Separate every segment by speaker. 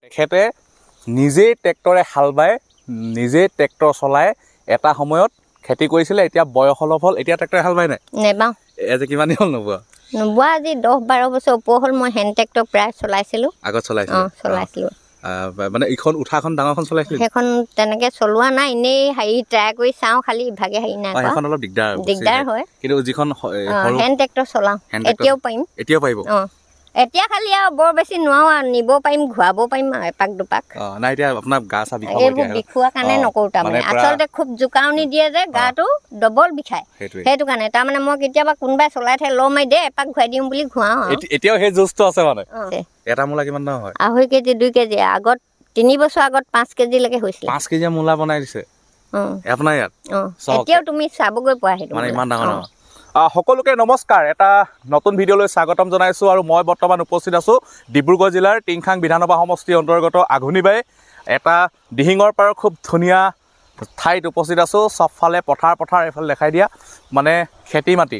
Speaker 1: তেখেতে নিজেই ট্ৰেক্টৰে হাল বাই নিজেই ট্ৰেক্টৰ চলাই এটা সময়ত খেতি কৰিছিলে। এতিয়া বয়স অলপ হ'ল, এতিয়া ট্ৰেক্টৰে হাল বাই নাই
Speaker 2: নেবাওঁ।
Speaker 1: আজি কিমান দিন হ'ল নোবোৱা?
Speaker 2: নোবোৱা আজি 10-12 বছৰ ওপৰ হ'ল। মই হেণ্ড ট্ৰেক্টৰ প্ৰায় চলাইছিলোঁ।
Speaker 1: আগত চলাইছিলোঁ মানে ইখন উঠাখন ডাঙৰখন চলাইছিলোঁ?
Speaker 2: সেইখন তেনেকৈ চলোৱা নাই, এনেই ট্ৰাই কৰি চাওঁ, খালি ইভাগে নাই কৰা।
Speaker 1: সেইখন অলপ দিগদাৰ
Speaker 2: হয়,
Speaker 1: কিন্তু যিখন
Speaker 2: হেণ্ড ট্ৰেক্টৰ চলাওঁ, এতিয়াও পাৰিম।
Speaker 1: এতিয়াও পাৰিব?
Speaker 2: এতিয়া খালি আৰু বৰ বেছি নোৱাৰো আৰু, নিব পাৰিম, ঘূৰাব পাৰিম এপাক দুপাক।
Speaker 1: নাই এতিয়া আপোনাৰ গা চা বিষাব,
Speaker 2: এইবোৰ বিষোৱাৰ কাৰণে নকৰোঁ। তাৰমানে আচলতে খুব জোকাৰণি দিয়ে যে গাটো ডবল বিষায়, সেইটো কাৰণে। তাৰমানে মই কেতিয়াবা কোনোবাই চলাই থাকে ল মাৰি দে এপাক ঘূৰাই দিম বুলি ঘূৰাওঁ।
Speaker 1: এতিয়াও সেই জোচটো আছে মানে? এটা মূলা কিমান দাম হয়? 2.5
Speaker 2: কেজি 2 কেজি। আগত 3 বছৰ আগত 5 কেজিলৈকে হৈছিলে।
Speaker 1: 5 কেজি মূলা বনাই দিছে আপোনাৰ ইয়াত?
Speaker 2: এতিয়াও তুমি চাবগৈ পোৱা সেইটো
Speaker 1: মানে ইমান ডাঙৰ ডাঙৰ। সকলোকে নমস্কাৰ, এটা নতুন ভিডিঅ'লৈ স্বাগতম জনাইছোঁ। আৰু মই বৰ্তমান উপস্থিত আছোঁ ডিব্ৰুগড় জিলাৰ টিংখাং বিধানসভা সমষ্টিৰ অন্তৰ্গত আঘোনিবাই এটা দিহিঙৰ পাৰৰ খুব ধুনীয়া ঠাইত উপস্থিত আছোঁ। চবফালে পথাৰ এইফালে দেখাই দিয়া মানে খেতি মাটি,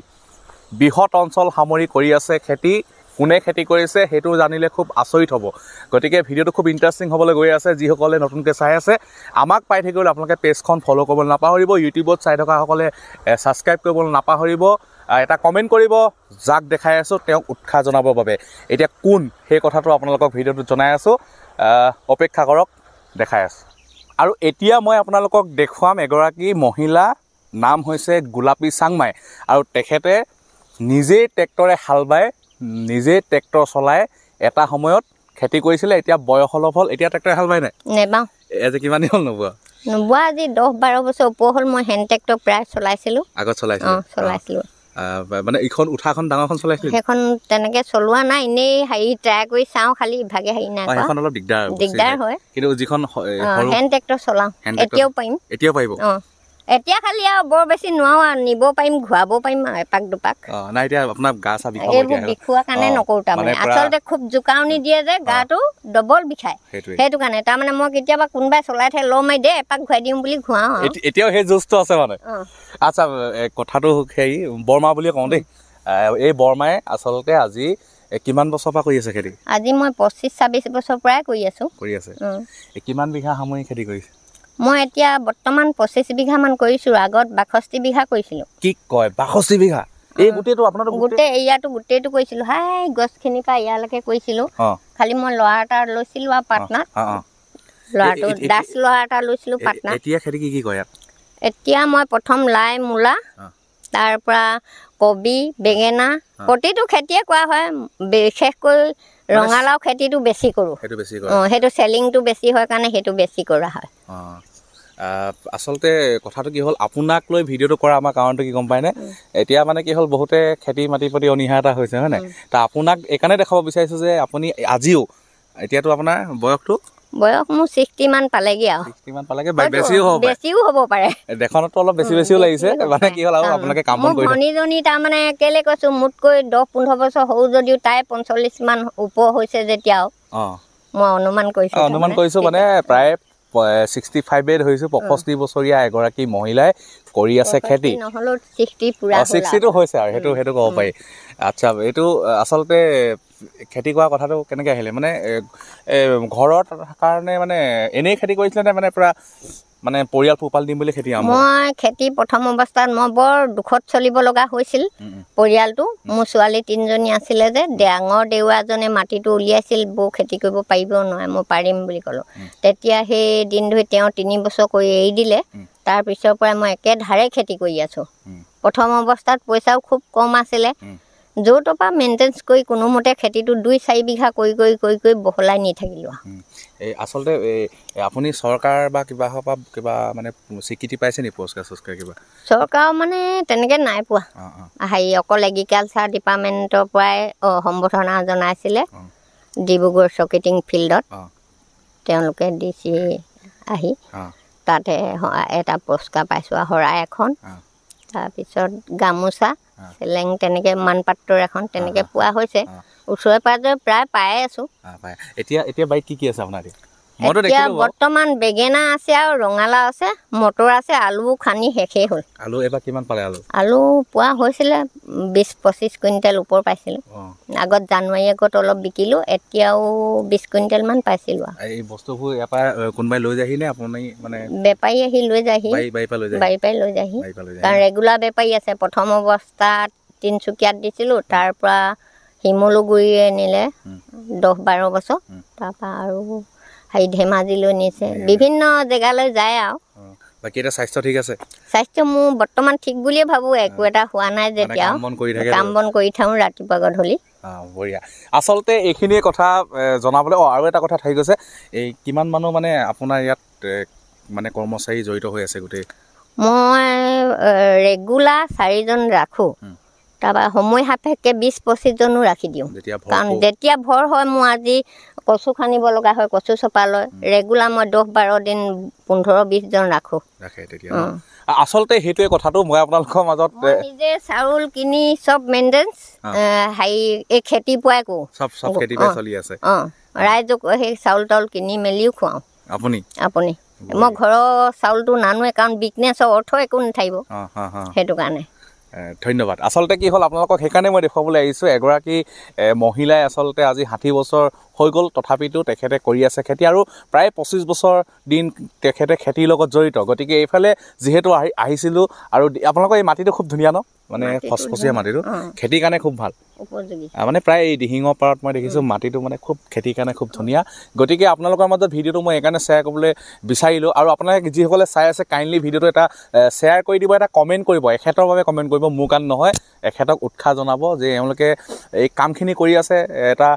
Speaker 1: বৃহৎ অঞ্চল সামৰি কৰি আছে খেতি। কোনে খেতি কৰিছে সেইটো জানিলে খুব আচৰিত হ'ব। গতিকে ভিডিঅ'টো খুব ইণ্টাৰেষ্টিং হ'বলৈ গৈ আছে। যিসকলে নতুনকৈ চাই আছে, আমাক পাই থাকিবলৈ আপোনালোকে পেজখন ফ'ল' কৰিবলৈ নাপাহৰিব। ইউটিউবত চাই থকাসকলে ছাবস্ক্ৰাইব কৰিবলৈ নাপাহৰিব। এটা কমেণ্ট কৰিব, যাক দেখাই আছোঁ তেওঁক উৎসাহ জনাবৰ বাবে। এতিয়া কোন সেই কথাটো আপোনালোকক ভিডিঅ'টোত জনাই আছোঁ, অপেক্ষা কৰক, দেখাই আছোঁ। আৰু এতিয়া মই আপোনালোকক দেখুৱাম এগৰাকী মহিলা, নাম হৈছে গোলাপী চাংমাই। আৰু তেখেতে নিজেই ট্ৰেক্টৰে হাল বাই নিজেই ট্ৰেক্টৰ চলাই এটা সময়ত খেতি কৰিছিলে। এতিয়া বয়স অলপ হ'ল, এতিয়া ট্ৰেক্টৰে হাল বাই নাই
Speaker 2: নেবাওঁ।
Speaker 1: আজি কিমান দিন হ'ল নোবোৱা?
Speaker 2: নোবোৱা আজি 10-12 বছৰ ওপৰ হ'ল। মই হেণ্ড ট্ৰেক্টৰ প্ৰায় চলাইছিলোঁ।
Speaker 1: আগত চলাইছিলোঁ মানে ইখন উঠাখন ডাঙৰখন চলাইছিলোঁ? সেইখন
Speaker 2: তেনেকৈ চলোৱা নাই, এনেই ট্ৰাই কৰি চাওঁ, খালি ইভাগে নাই কৰা।
Speaker 1: সেইখন অলপ দিগদাৰ
Speaker 2: হয়,
Speaker 1: কিন্তু যিখন
Speaker 2: হেণ্ড ট্ৰেক্টৰ চলাওঁ, এতিয়াও পাৰিম।
Speaker 1: এতিয়াও পাৰিব?
Speaker 2: এতিয়া খালি আৰু বৰ বেছি নোৱাৰো আৰু, নিব পাৰিম, ঘূৰাব পাৰিম এপাক দুপাক।
Speaker 1: নাই এতিয়া আপোনাৰ গা চা বিষাব।
Speaker 2: এইবোৰ বিষোৱাৰ কাৰণে নকৰোঁ। তাৰমানে আচলতে খুব জোকাৰণি দিয়ে যে গাটো ডবল বিষায়, সেইটো কাৰণে। তাৰমানে মই কেতিয়াবা কোনোবাই চলাই থাকে ল মাৰি দে এপাক ঘূৰাই দিম বুলি ঘূৰাওঁ।
Speaker 1: এতিয়াও সেই জোচটো আছে মানে? আচ্ছা, কথাটো হেৰি বৰমা বুলি কওঁ দেই। এই বৰমাই আচলতে আজি কিমান বছৰৰ পৰা কৰি আছে খেতি?
Speaker 2: আজি মই 25-26 বছৰ পৰাই কৰি আছোঁ।
Speaker 1: কিমান বিঘা সামৰি খেতি কৰিছে?
Speaker 2: মই এতিয়া বৰ্তমান 25 বিঘামান কৰিছোঁ। আগত 62 বিঘা কৰিছিলোঁ।
Speaker 1: কি কয়, 62 বিঘা? এই গোটেইটো আপোনালোক?
Speaker 2: গোটেই এৰিয়াটো গোটেইটো কৰিছিলোঁ। গছখিনিৰ পৰা ইয়ালৈকে কৰিছিলোঁ। খালি মই ল'ৰা এটা লৈছিলোঁ আৰু পাৰ্টনাৰ। ল'ৰাটো দাস ল'ৰা এটা লৈছিলোঁ পাৰ্টনাৰ।
Speaker 1: এতিয়া খেতি কি কৰে ইয়াত?
Speaker 2: এতিয়া মই প্ৰথম লাই, মূলা, তাৰ পৰা কবি, বেঙেনা, প্ৰতিটো খেতিয়ে কৰা হয়। বিশেষকৈ ৰঙালাও খেতিটো বেছি কৰোঁ। সেইটো চেলিংটো বেছি হয় কাৰণে সেইটো বেছি কৰা হয়।
Speaker 1: আচলতে কথাটো কি হ'ল, আপোনাক লৈ ভিডিঅ'টো কৰা আমাৰ কাৰণটো কি গম পায়নে? এতিয়া মানে কি হ'ল, বহুতে খেতি মাটিৰ প্ৰতি অনীহা এটা হৈছে, হয় নাই? তা আপোনাক এইকাৰণে দেখাব বিচাৰিছোঁ যে আপুনি আজিও, এতিয়াতো আপোনাৰ বয়স মোৰ 60 মান পালেগৈ আৰু। 60 মান পালেগৈ, বেছিও হ'ব পাৰে। দেখনতো অলপ বেছিও লাগিছে। মানে কি হ'ল, আৰু আপোনালোকে কাম বন কৰি
Speaker 2: ভনীজনী তাৰমানে কেলে কৈছোঁ, মোতকৈ 10-15 বছৰ সৰু যদিও তাই 45 মান ওপৰ হৈছে যেতিয়াও মই অনুমান কৰিছোঁ
Speaker 1: মানে প্ৰায় 65 ধৰিছোঁ। 65 বছৰীয়া এগৰাকী মহিলাই কৰি আছে খেতি। 60টো হৈছে আৰু সেইটো ক'ব পাৰি। আচ্ছা, এইটো আচলতে খেতি কৰা কথাটো কেনেকৈ আহিলে? মানে ঘৰত কাৰণে মানে এনেই খেতি কৰিছিলে নে মানে পুৰা মানে পৰিয়াল পোহপাল দিম বুলি খেতি?
Speaker 2: মই খেতি প্ৰথম অৱস্থাত মই বৰ দুখত চলিব লগা হৈছিল পৰিয়ালটো। মোৰ ছোৱালী 3জনী আছিলে যে, ডাঙৰ দেউৰাজনে মাটিটো উলিয়াইছিল, বৌ খেতি কৰিব পাৰিব নোৱাৰে, মই পাৰিম বুলি ক'লোঁ। তেতিয়া সেই দিন ধৰি তেওঁ 3 বছৰ কৰি এৰি দিলে। তাৰপিছৰ পৰা মই একেধাৰে খেতি কৰি আছোঁ। প্ৰথম অৱস্থাত পইচাও খুব কম আছিলে। য'ৰ ত'ৰ পৰা মেইনটেনেঞ্চ কৰি কোনোমতে খেতিটো 2-4 বিঘা কৰি বহলাই নি থাকিলোঁ।
Speaker 1: আচলতে আপুনি চৰকাৰ বা কিবা মানে স্বীকৃতি পাইছে নি, পুৰস্কাৰ চৰস্কাৰ কিবা?
Speaker 2: চৰকাৰ মানে তেনেকৈ নাই পোৱা। অকল এগ্ৰিকালচাৰ ডিপাৰ্টমেণ্টৰ পৰাই সম্বৰ্ধনা জনাইছিলে ডিব্ৰুগড় চকিটিং ফিল্ডত। তেওঁলোকে DC আহি তাতে এটা পুৰস্কাৰ পাইছোঁ, শৰাই এখন, তাৰপিছত গামোচা, চেলেং, তেনেকৈ মানপাত্ৰ এখন তেনেকৈ পোৱা হৈছে। ওচৰে পাঁজৰে প্ৰায় পায়ে আছোঁ।
Speaker 1: এতিয়া বাৰীত কি আছে আপোনাৰ? মইতো
Speaker 2: এতিয়া
Speaker 1: দেখিলো
Speaker 2: বৰ্তমান বেঙেনা আছে আৰু ৰঙালাও আছে, মটৰ আছে, আলু খানি শেষেই হ'ল।
Speaker 1: আলু এবাৰ কিমান পালে আলু?
Speaker 2: আলু পোৱা হৈছিলে 20-25 কুইণ্টেল ওপৰ পাইছিলোঁ। আগত জানুৱাৰী আগত অলপ বিকিলোঁ, এতিয়াও 20 কুইণ্টেলমান পাইছিলোঁ।
Speaker 1: এই বস্তুবোৰ ইয়াৰ পৰা কোনোবাই লৈ যায়হি নে আপুনি মানে
Speaker 2: বেপাৰী আহি লৈ যায়হি,
Speaker 1: বাৰীৰ পৰা লৈ যায়?
Speaker 2: বাৰীৰ পৰাই লৈ যায়হি, কাৰণ ৰেগুলাৰ বেপাৰী আছে। প্ৰথম অৱস্থাত তিনিচুকীয়াত দিছিলোঁ, তাৰ পৰা শিমলুগুৰিয়ে নিলে 10-12 বছৰ, তাৰপৰা আৰু ধেমাজিলৈ নিছে, বিভিন্ন জেগালৈ যায় আৰু।
Speaker 1: বাকী এতিয়া স্বাস্থ্য ঠিক আছে?
Speaker 2: স্বাস্থ্য মোৰ বৰ্তমান ঠিক বুলিয়ে ভাবোঁ, একো এটা হোৱা নাই যেতিয়া। কাম বন কৰি থাকোঁ ৰাতিপুৱা গধূলি।
Speaker 1: বঢ়িয়া। আচলতে এইখিনিয়ে কথা জনাবলৈ আৰু এটা কথা থাকি গৈছে, এই কিমান মানুহ মানে আপোনাৰ ইয়াত মানে কৰ্মচাৰী জড়িত হৈ আছে গোটেই?
Speaker 2: মই ৰেগুলাৰ 4জন ৰাখোঁ, তাৰপৰা সময় সাপেক্ষে 20-25 জনো ৰাখি দিওঁ। কাৰণ যেতিয়া ভৰ হয়, মোৰ আজি কচু খানিব লগা হয়, কচু চপালৈ ৰেগুলাৰ মই 10-12 দিন 15-20 জন ৰাখোঁ।
Speaker 1: আচলতে সেইটোৱে কথাটো মই আপোনালোকৰ মাজত
Speaker 2: নিজে চাউল কিনি চব মেইনটেনেঞ্চ এই খেতি পুৱাই কৰোঁ,
Speaker 1: চব খেতি পৰাই চলি আছে।
Speaker 2: ৰাইজক সেই চাউল তাউল কিনি মেলিও খুৱাওঁ। আপুনি মই ঘৰৰ চাউলটো নানোৱে, কাৰণ বিজনেছৰ অৰ্থ একো নাথাকিব, সেইটো কাৰণে।
Speaker 1: ধন্যবাদ। আচলতে কি হ'ল, আপোনালোকক সেইকাৰণে মই দেখুৱাবলৈ আহিছোঁ, এগৰাকী মহিলাই আচলতে আজি 60 বছৰ হৈ গ'ল, তথাপিতো তেখেতে কৰি আছে খেতি, আৰু প্ৰায় 25 বছৰ দিন তেখেতে খেতিৰ লগত জড়িত। গতিকে এইফালে যিহেতু আহিছিলোঁ, আৰু আপোনালোকৰ এই মাটিটো খুব ধুনীয়া ন, মানে ফচফচীয়া মাটিটো খেতিৰ কাৰণে খুব ভাল, মানে প্ৰায় এই দিহিঙৰ পাৰত মই দেখিছোঁ মাটিটো মানে খুব খেতিৰ কাৰণে খুব ধুনীয়া। গতিকে আপোনালোকৰ মাজত ভিডিঅ'টো মই এইকাৰণে শ্বেয়াৰ কৰিবলৈ বিচাৰিলোঁ, আৰু আপোনালোকে যিসকলে চাই আছে কাইণ্ডলি ভিডিঅ'টো এটা শ্বেয়াৰ কৰি দিব, এটা কমেণ্ট কৰিব, এখেতৰ বাবে কমেণ্ট কৰিব, মোৰ কাৰণে নহয়, এখেতক উৎসাহ জনাব যে এওঁলোকে এই কামখিনি কৰি আছে, এটা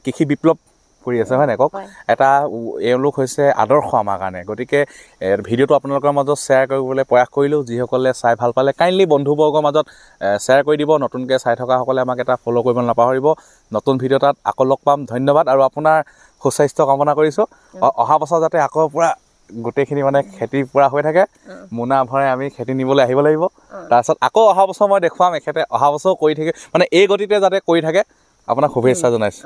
Speaker 1: কৃষি বিপ্লৱ কৰি আছে, হয় নাই কওক? এটা এওঁলোক হৈছে আদৰ্শ আমাৰ কাৰণে। গতিকে ভিডিঅ'টো আপোনালোকৰ মাজত শ্বেয়াৰ কৰিবলৈ প্ৰয়াস কৰিলোঁ। যিসকলে চাই ভাল পালে কাইণ্ডলি বন্ধুবৰ্গৰ মাজত শ্বেয়াৰ কৰি দিব। নতুনকৈ চাই থকাসকলে আমাক এটা ফ'ল' কৰিব নাপাহৰিব। নতুন ভিডিঅ' তাত আকৌ লগ পাম। ধন্যবাদ, আৰু আপোনাৰ সুস্বাস্থ্য কামনা কৰিছোঁ। অহা বছৰ যাতে আকৌ পূৰা গোটেইখিনি মানে খেতি পূৰা হৈ থাকে, মোনা ভৰাই আমি খেতি নিবলৈ আহিব লাগিব। তাৰপিছত আকৌ অহা বছৰ মই দেখুৱাম, এখেতে অহা বছৰো কৰি থাকে, মানে এই গতিতে যাতে কৰি থাকে। আপোনাক শুভেচ্ছা জনাইছোঁ।